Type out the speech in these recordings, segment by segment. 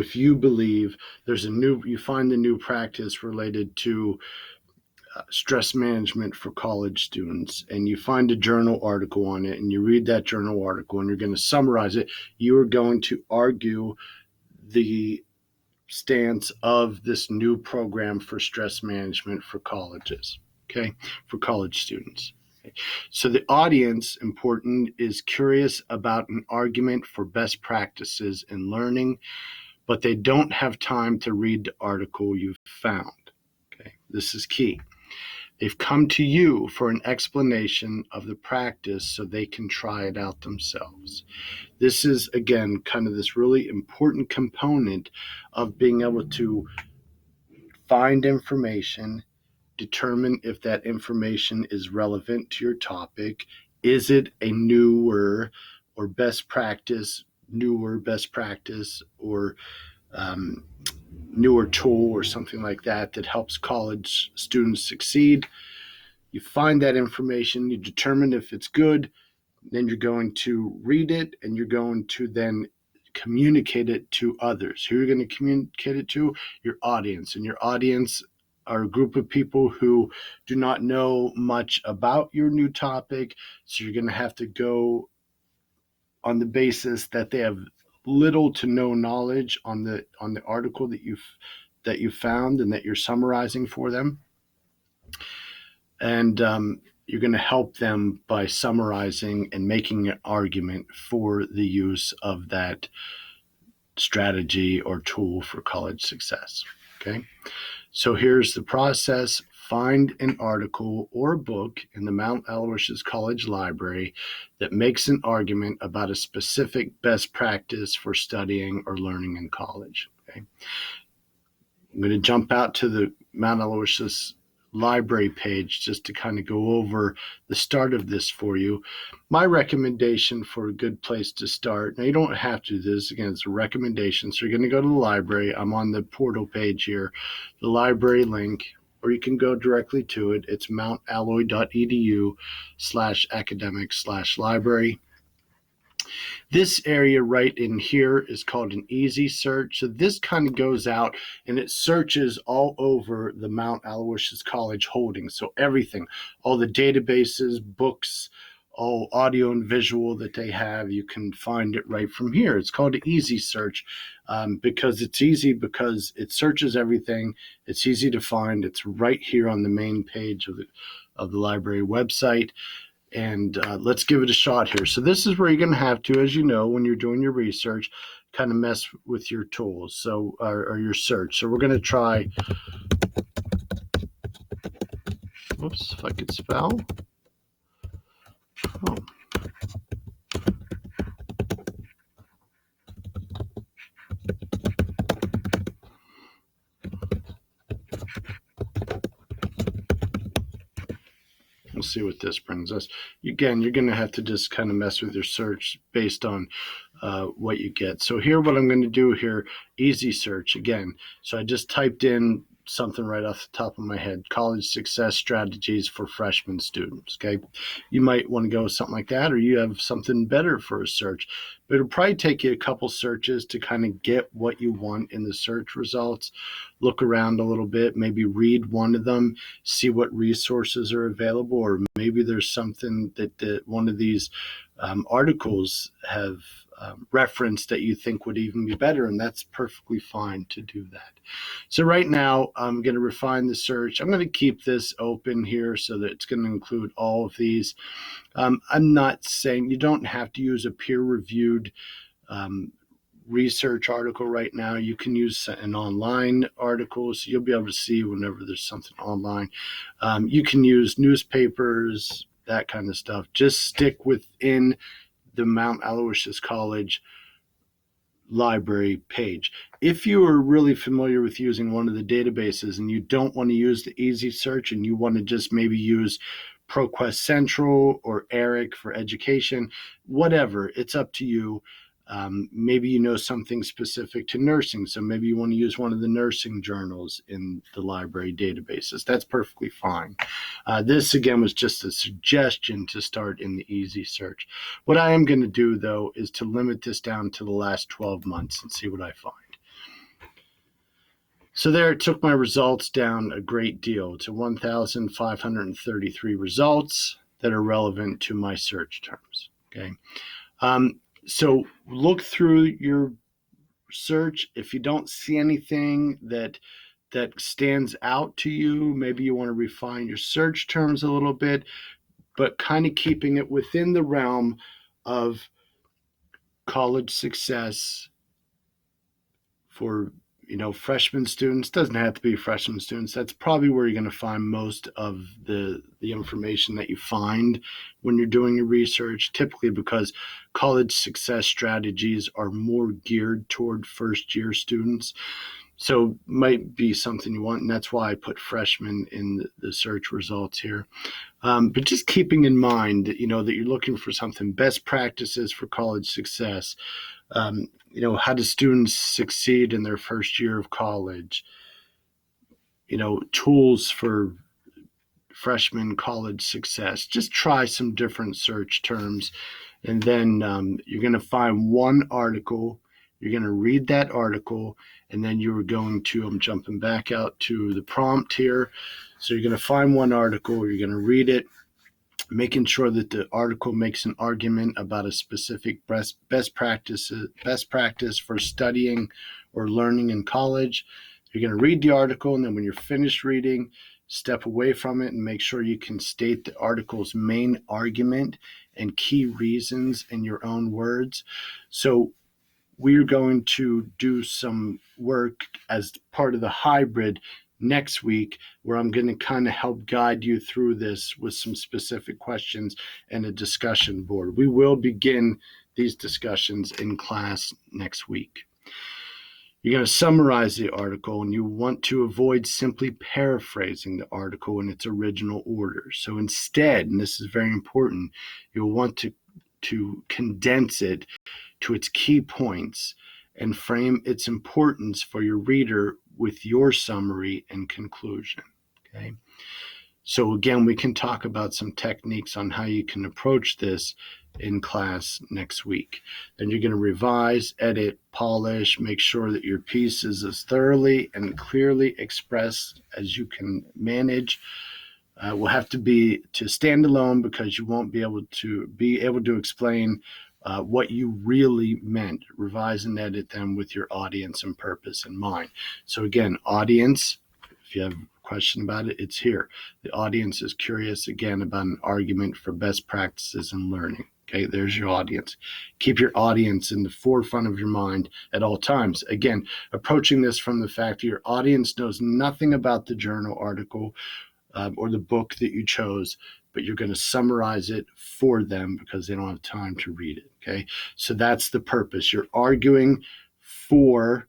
if you believe you find a new practice related to stress management for college students, and you find a journal article on it, and you read that journal article, and you're going to summarize it, you are going to argue the stance of this new program for stress management for colleges, okay, for college students. Okay. So the audience, important, is curious about an argument for best practices in learning, but they don't have time to read the article you've found. Okay, this is key. They've come to you for an explanation of the practice so they can try it out themselves. This is, again, kind of this really important component of being able to find information, determine if that information is relevant to your topic. Is it a newer best practice, or newer tool or something like that helps college students succeed? You find that information, you determine if it's good, then you're going to read it, and you're going to then communicate it to others. Who are you going to communicate it to? Your audience. And your audience are a group of people who do not know much about your new topic, so you're going to have to go on the basis that they have little to no knowledge on the article that you found and that you're summarizing for them. And you're going to help them by summarizing and making an argument for the use of that strategy or tool for college success. Okay, so here's the process. Find an article or a book in the Mount Aloysius College Library that makes an argument about a specific best practice for studying or learning in college. Okay, I'm going to jump out to the Mount Aloysius library page just to kind of go over the start of this for you. My recommendation for a good place to start, now you don't have to do this, again, it's a recommendation. So you're going to go to the library. I'm on the portal page here, the library link, or you can go directly to it. It's mountalloy.edu/academic/library. This area right in here is called an easy search. So this kind of goes out and it searches all over the Mount Aloysius College holdings. So everything, all the databases, books, all audio and visual that they have, you can find it right from here. It's called an easy search because it's easy, because it searches everything. It's easy to find. It's right here on the main page of the library website. And let's give it a shot here. So this is where you're going to have to, as you know, when you're doing your research, kind of mess with your tools, so or your search. So we're going to try, whoops, if I could spell. Oh. We'll see what this brings us. Again, you're going to have to just kind of mess with your search based on what you get. So here, what I'm going to do here, easy search again. So I just typed in something right off the top of my head, college success strategies for freshman students. Okay, you might want to go with something like that, or you have something better for a search, but it'll probably take you a couple searches to kind of get what you want in the search results. Look around a little bit, maybe read one of them, see what resources are available, or maybe there's something that one of these articles have reference that you think would even be better, and that's perfectly fine to do that. So right now, I'm going to refine the search. I'm going to keep this open here so that it's going to include all of these. I'm not saying you don't have to use a peer-reviewed research article right now. You can use an online article, so you'll be able to see whenever there's something online. You can use newspapers, that kind of stuff. Just stick within the Mount Aloysius College library page. If you are really familiar with using one of the databases and you don't want to use the easy search and you want to just maybe use ProQuest Central or ERIC for education, whatever, it's up to you. Maybe you know something specific to nursing, so maybe you want to use one of the nursing journals in the library databases. That's perfectly fine. This, again, was just a suggestion to start in the easy search. What I am going to do, though, is to limit this down to the last 12 months and see what I find. So there it took my results down a great deal to 1,533 results that are relevant to my search terms. Okay. So look through your search. If you don't see anything that stands out to you, maybe you want to refine your search terms a little bit, but kind of keeping it within the realm of college success for freshman students. Doesn't have to be freshman students. That's probably where you're going to find most of the information that you find when you're doing your research, typically because college success strategies are more geared toward first year students. So might be something you want, and that's why I put freshmen in the search results here. But just keeping in mind that that you're looking for something, best practices for college success. How do students succeed in their first year of college? Tools for freshman college success. Just try some different search terms, and then you're going to find one article. You're going to read that article, and then you're going to, I'm jumping back out to the prompt here. So you're going to find one article, you're going to read it, making sure that the article makes an argument about a specific best practice for studying or learning in college. You're going to read the article, and then when you're finished reading, step away from it and make sure you can state the article's main argument and key reasons in your own words. So we're going to do some work as part of the hybrid next week, where I'm going to kind of help guide you through this with some specific questions and a discussion board. We will begin these discussions in class next week. You're going to summarize the article, and you want to avoid simply paraphrasing the article in its original order. So instead, and this is very important, you'll want to condense it to its key points and frame its importance for your reader with your summary and conclusion. Okay. So again, we can talk about some techniques on how you can approach this in class next week. Then you're going to revise, edit, polish, make sure that your piece is as thoroughly and clearly expressed as you can manage. Will have to stand alone, because you won't be able to explain what you really meant. Revise and edit them with your audience and purpose in mind. So again, audience, if you have a question about it, it's here. The audience is curious, again, about an argument for best practices in learning. Okay, there's your audience. Keep your audience in the forefront of your mind at all times. Again, approaching this from the fact that your audience knows nothing about the journal article or the book that you chose, but you're going to summarize it for them because they don't have time to read it. Okay, so that's the purpose. You're arguing for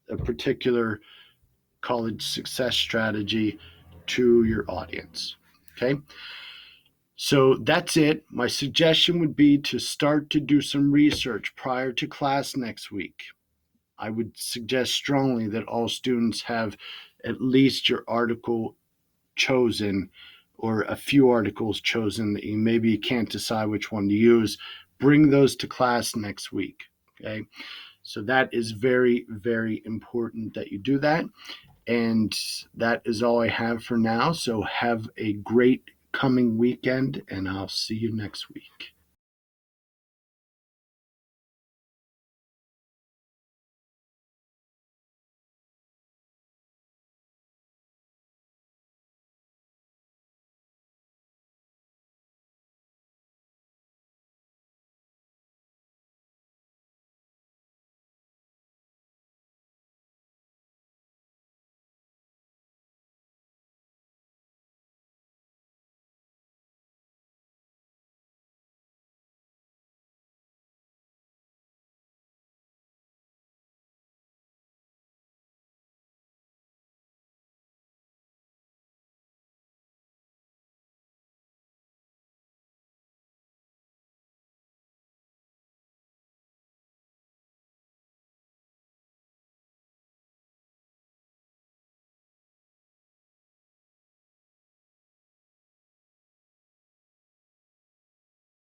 a particular college success strategy to your audience. Okay, so that's it. My suggestion would be to start to do some research prior to class next week. I would suggest strongly that all students have at least your article chosen, or a few articles chosen that maybe you can't decide which one to use. Bring those to class next week. Okay, so that is very, very important that you do that. And that is all I have for now. So have a great coming weekend, and I'll see you next week.